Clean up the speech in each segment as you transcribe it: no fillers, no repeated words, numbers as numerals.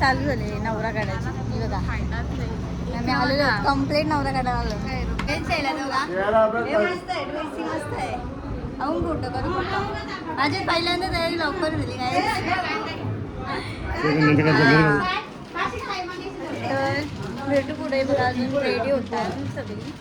चालू झाले नवरा काढायची. ही बघा आम्ही आलेलो कम्प्लीट नवरा काढायला आलो. मस्त आहे ड्रेसिंग मस्त आहे. अहून फोटो करू फोटो माझे पहिल्यांदा तयारी लवकर झाली काय. तर भेटू पुढे बघा अजून रेडी होतात सगळी.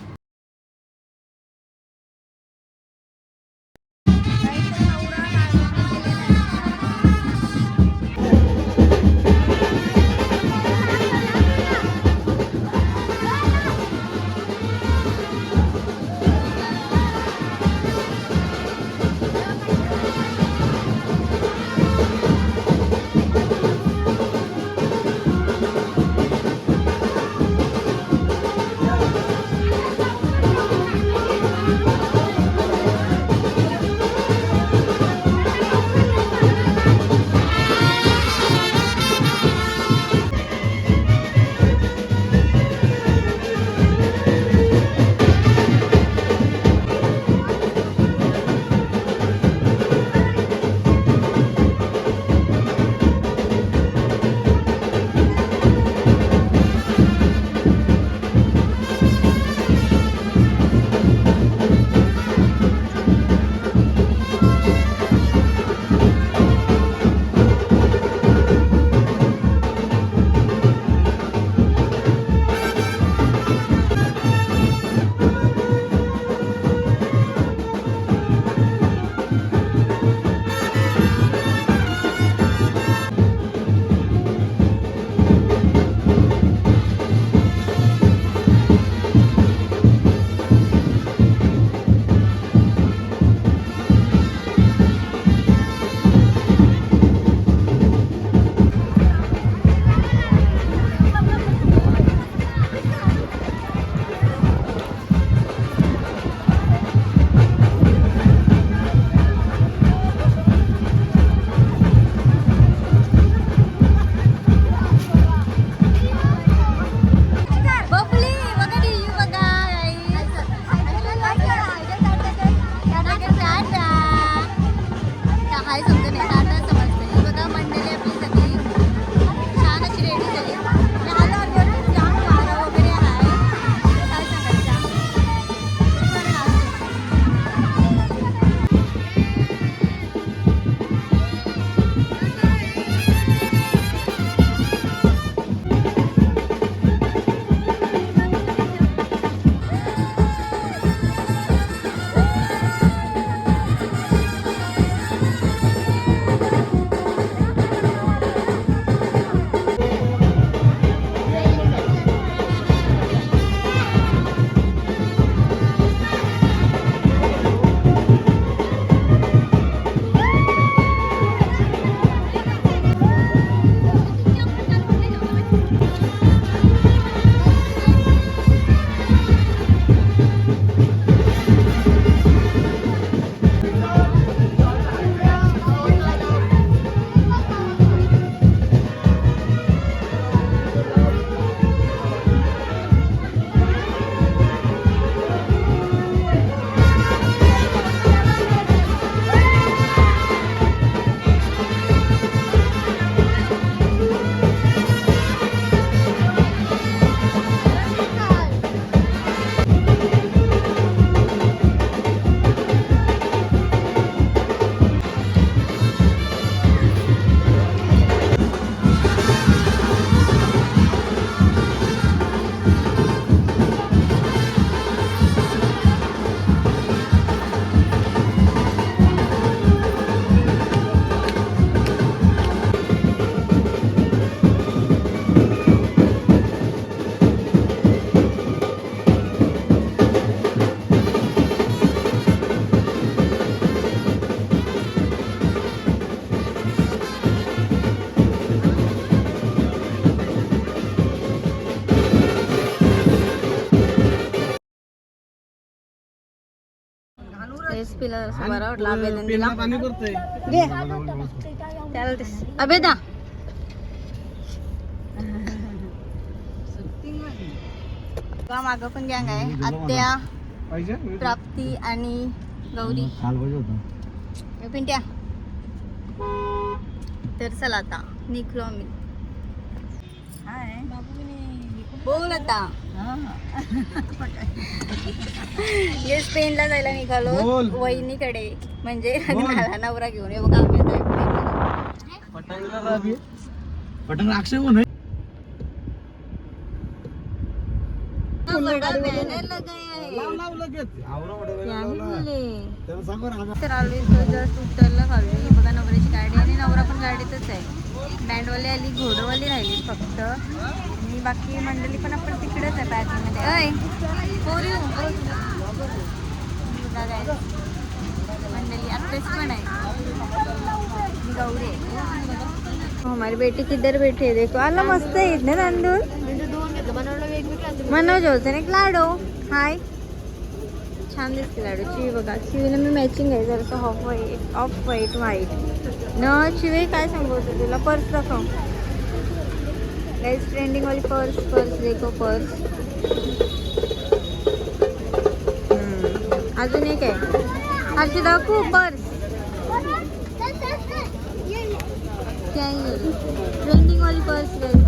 अबेदा माग पण गँग आहे. आत्या, प्राप्ती आणि गौरी पिंट्या. तर चला आता निघलो आम्ही. बोल आता. ये स्पेनला जायला निघालो वहिनीकडे, म्हणजे लग्नाला नवरा घेऊन. हे बघा आम्ही आता पटंग अक्षय कोण आहे? तर आलोय जस्ट उतरला खाली. बघा नवऱ्याची गाडी आणि नवरा पण गाडीतच आहे. बँडवाली आली, घोडवाली राहिली फक्त, आणि बाकी मंडळी पण आपण तिकडेच आहे पार्किंगमध्ये. अय पोरी मंडळी आत्ताच पण आहे. गौरी आहे. हमारी बेटी किधर बैठे देखो. आला मस्त आहेत ना तांदूळ. मनोज होते ना एक लाडू. हाय, छान दिसते लाडूची. बघा चिवीला मी मॅचिंग आहे जरासं ऑफ व्हाईट व्हाईट न. चिवे काय सांगतो तुला, पर्स दाखव. गाइस ट्रेंडिंग वाली पर्स देखो पर्स. अजून एक आहे हर्षी दाखवू पर्स. ट्रेंडिंग वाली पर्स गाइस.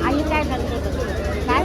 आई काय करते काय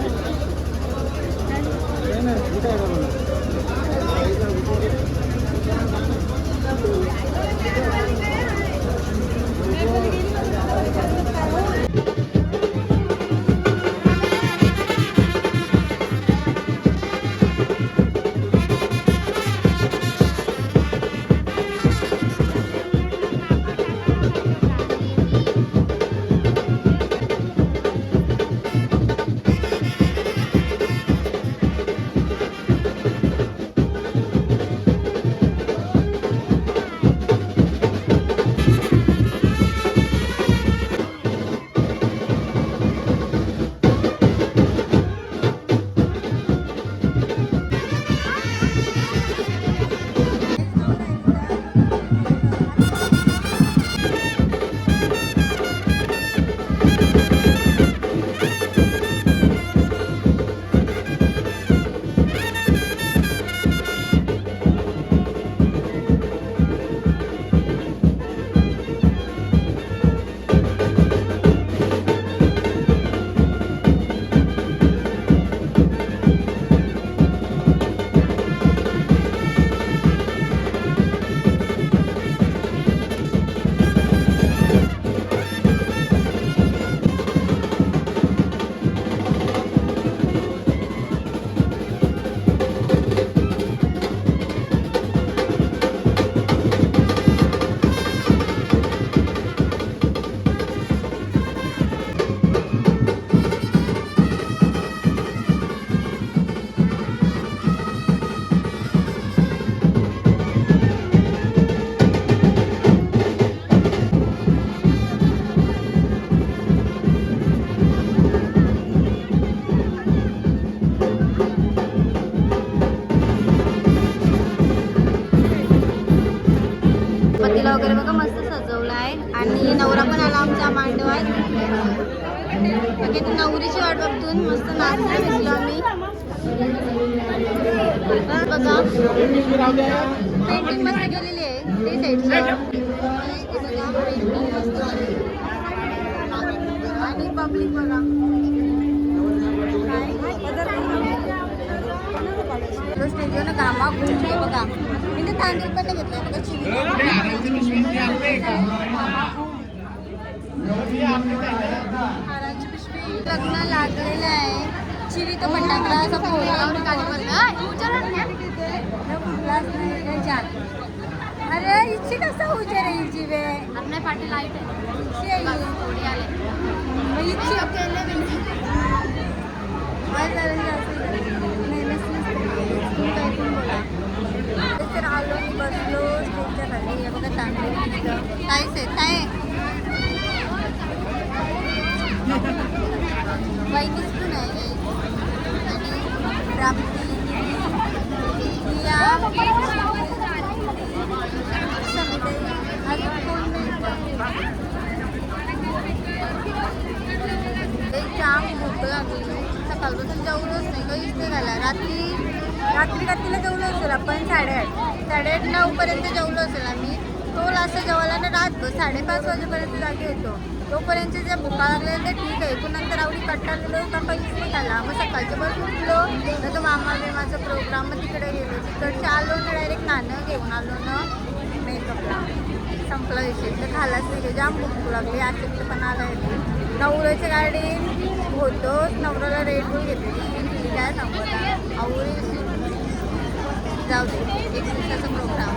पतीला वगैरे बघा मस्त सजवलं आहे आणि नवरा पण आला आमचा मांडवात. बाकी आता नवरीची वाट बघतून मस्त नाचला दिसलो आम्ही. बघा पेंटिंग मस्त केलेली आहे ते साईडची आणि पब्लिक बघा स्टेजवर गामा घुमते बघा. मी ते तांदूळ पण घेतलं बघा चिली लग्न लागलेलं आहे. चिवी तो फटाकडा असा अरे हिची कसा हुशार आहे हिची वे आपल्या पाठी लाईट आहे थोडी आले हिची तर आलो बसलो स्टेजच्या खाली. हे बघा तांदूळ काहीच आहे काय वैनीच पण आहे आणि प्राप्ती जाम भूक लागली. सकाळपासून जेवलोच नाही काहीच नाही झाला. रात्रीला जेवलो असेल आपण 8:30 पर्यंत जेवलो असेल आम्ही. तो लास्ट जेवायला ना राहतो 5:30 वाजेपर्यंत जागे होतो. तोपर्यंत जे भुका लागले ते ठीक आहे. तू नंतर आवडी कट्टालेलो का काहीच नाही खाल्ला. मग सकाळच्या बस उठलो तर मामा बिमाचा प्रोग्राम मग तिकडे गेलो. तिकडचे आलो ना डायरेक्ट नाणं घेऊन आलो ना मेकअपला. संपला विषय तर खालाच नाही. जाम भूक लागली. आजचं पण आलं आहे. नवऱ्याची गाडी होतो नवऱ्याला रेड बुल घेतली काय सांगता आवडी जाऊ दे. 1 दिवसाचा प्रोग्राम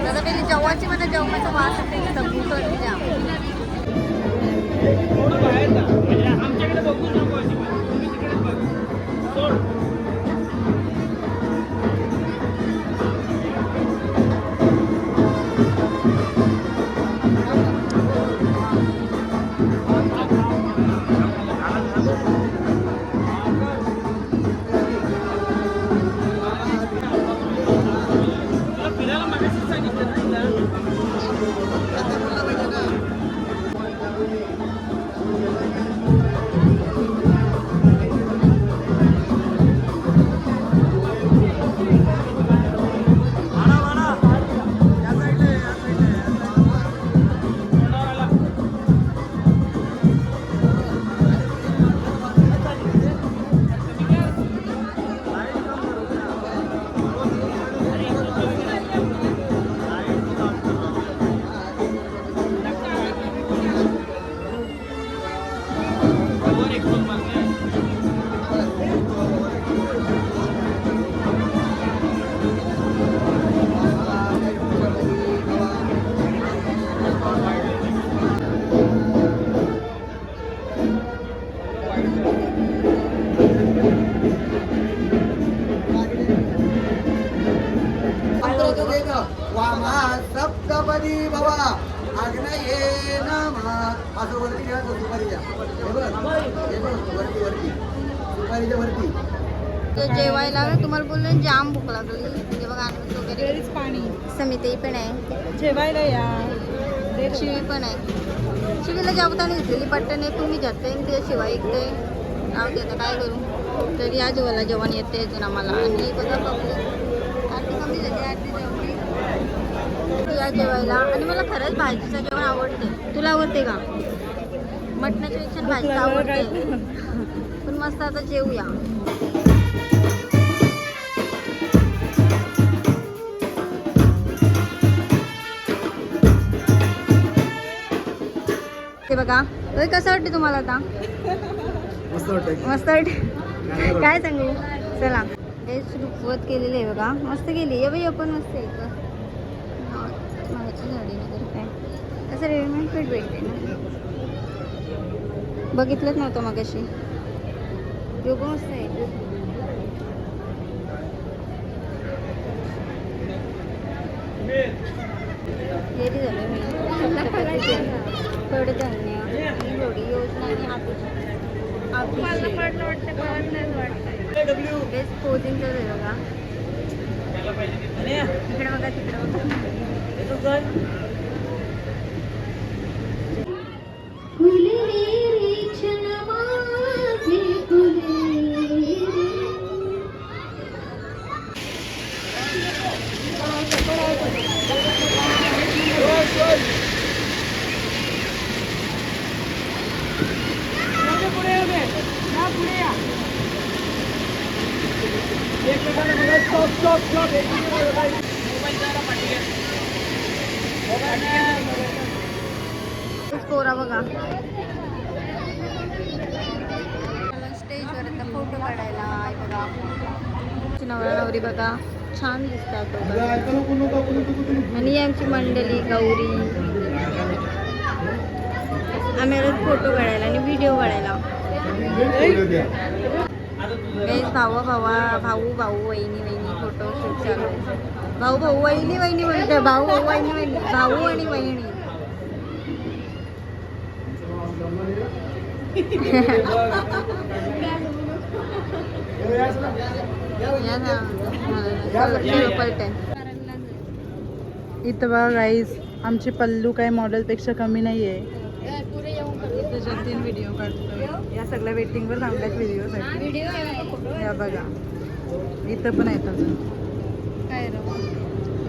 आता पहिली जेवायची मला जेवणाचा वास येते भूक लागली जाम. आमच्याकडे बघू नको तुम्ही तिकडे बघ. सप्तपदी भवा आग्नेये नमः असं वरती घ्या सुपारीच्या हे बघ वरती वरती सुपारीच्या वरती तर जेवायला तुम्हाला बोललो जाम भूक लागली म्हणजे बघा अननस वगैरे पाणी समिती पण आहे जेवायला या शिवी पण आहे शिवीला जेवताना घेतलेली पट्टन आहे तुम्ही जाते ते शिवाय इकडे नाव घेता काय करू तर या जेवायला जेवण येते अजून आम्हाला आणि बघा बघू आरती कमी झाली आरती जेवली या जेवायला आणि मला खरंच भाजीचं जेवण आवडते तुला आवडते का मटणाच्या पेक्षा भाजी आवडते पण मस्त आता जेवूया ते बघा कसं वाटते तुम्हाला आता मस्त वाटतंय मस्त वाटते काय सांगू चला हे रुखवत केलेलं आहे बघा मस्त केली आहे बाई आपण मस्त आहे का माहिती झाडी वगैरे काय असं रेडीमेड पीठ भेटते ना बघितलंच नव्हतं मग अशी योगा मस्त आहे हेरी झालं कडधान्य थोडी योजना आणि बेस्ट पोजिंगचं आहे बघा इकडे बघा तिकडे बघा पोरा बघा स्टेजवर आता फोटो काढायला आहे बघा नवरा नवरी बघा छान दिसतात आणि आमची मंडळी गौरी आम्ही फोटो काढायला आणि व्हिडिओ काढायला भाऊ वहिनी फोटो शूट चालू भाऊ वहिनी म्हणते भाऊ वहिनी भाऊ आणि वहिनी इथं बघा गाईज आमची पल्लू काय मॉडेलपेक्षा कमी नाही आहे व्हिडिओ काढतोय या सगळ्या वेटिंगवर थांबल्यात व्हिडिओसाठी या बघा इथं पण आहेत अजून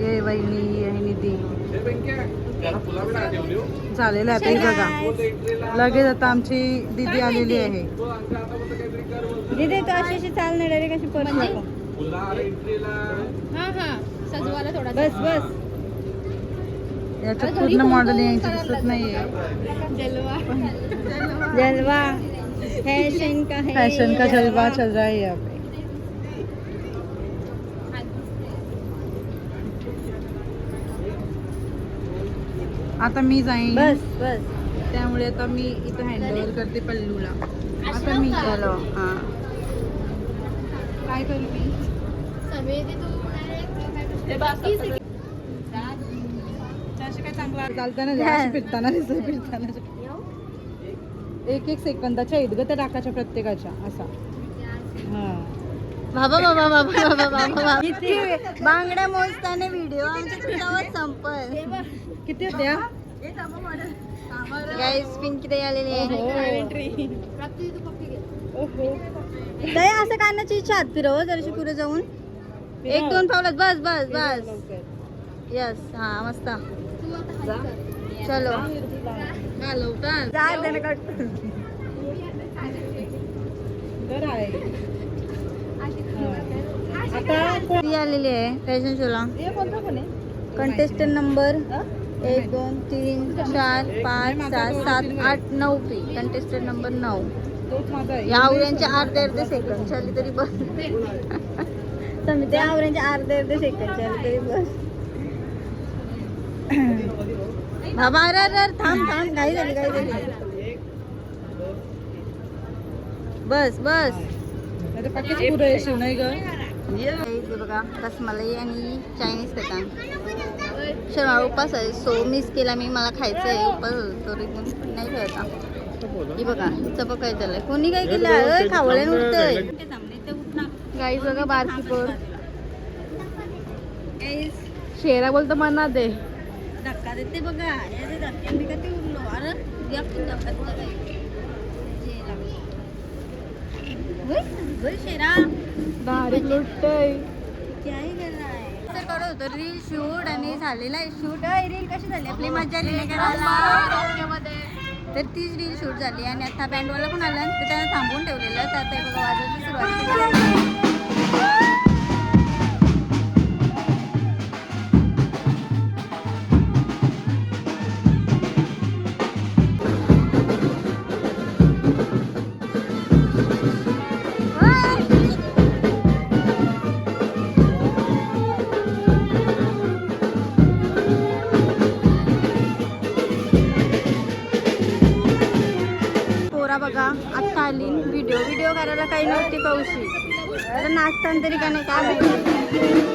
ये वहिनी आहे निधी चालेल आता बघा लगेच आता आमची दीदी आलेली आहे दीदी तू अशी चालणार डायरेक्ट अशी परत नको सजवायला थोडा बस याच्यात पूर्ण मॉडेल यांची दिसत नाहीये जलवा फैशन का जलवा चल रहा है यहाँ पे आता मी जाईन बस त्यामुळे आता मी इथं हँडओव्हर करते पल्लूला आता मी चलो हां काय करू मी काय चांगला चालताना फिरताना एक सेकंदाच्या आहेत ग त्या टाकाच्या प्रत्येकाच्या असा बाबा किती बांगड्या मोजताना व्हिडिओ आमच्या तुझ्यावर संपल किती होत्या गाईस पिंकी ताई आलेली आहे ताई असं कानाची इच्छा हात फिरव जराशी पुढे जाऊन एक दोन पावलात बस यस हा मस्त चलो जा देणं कट ती आलेली आहे फॅशन शोला contestant number 1 2 3 4 5 6 7 8 9 P contestant number 9 या आवऱ्यांचे अर्धे सेकंद झाली तरी बस त्या आवऱ्यांचे अर्धे सेकंद झाली तरी बस बाबा अरे थांब काय झाली बस पुरं येशील नाही ग बघा रसमलाई आणि चायनीज पॅटर्न शनिवार उपास आहे सो मिस केला मी. मला खायचं आहे उपास तरी पण नाही खायचा. ही बघा हिचं बघ काय झालंय. कोणी काय केलं खावळे उठतंय गाईज बघा बारकी पोर. शेरा बोलतो मना दे. धक्का देते बघा याचे धक्के मी का ते उरलो. अरे धक्का शेरा डायरेक्ट लुटतय. काय करणार तर करत होतं रील शूट आणि झालेला आहे शूट. रील कशी झाली आपली मजा आली नाही करायला. तर तीच रील शूट झाली आणि आता बँडवाला पण आला तर त्यानं थांबवून ठेवलेलं. तर आता बघा वाजवायची सुरुवात केली. बघा आत्ता आली व्हिडिओ करायला काही नव्हती कौशी. आता नाचताना तरी का नाही काय माहिती.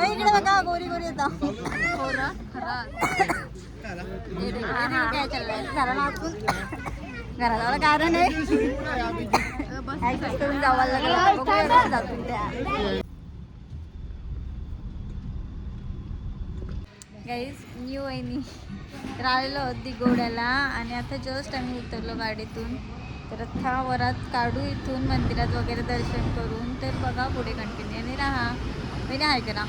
इकडे बघा गोरी गोरी येता काय चाललंय घराला कारण आहे करून जावं लागलं जातो त्या गाईज न्यू वहिनी तर आलेलो आहोत दिगोड्याला आणि आता जस्ट आम्ही उतरलो गाडीतून. तर आता वरात काढू इथून मंदिरात वगैरे दर्शन करून. तर बघा पुढे कंटिन्यू आणि राहा पहिले हाय करा.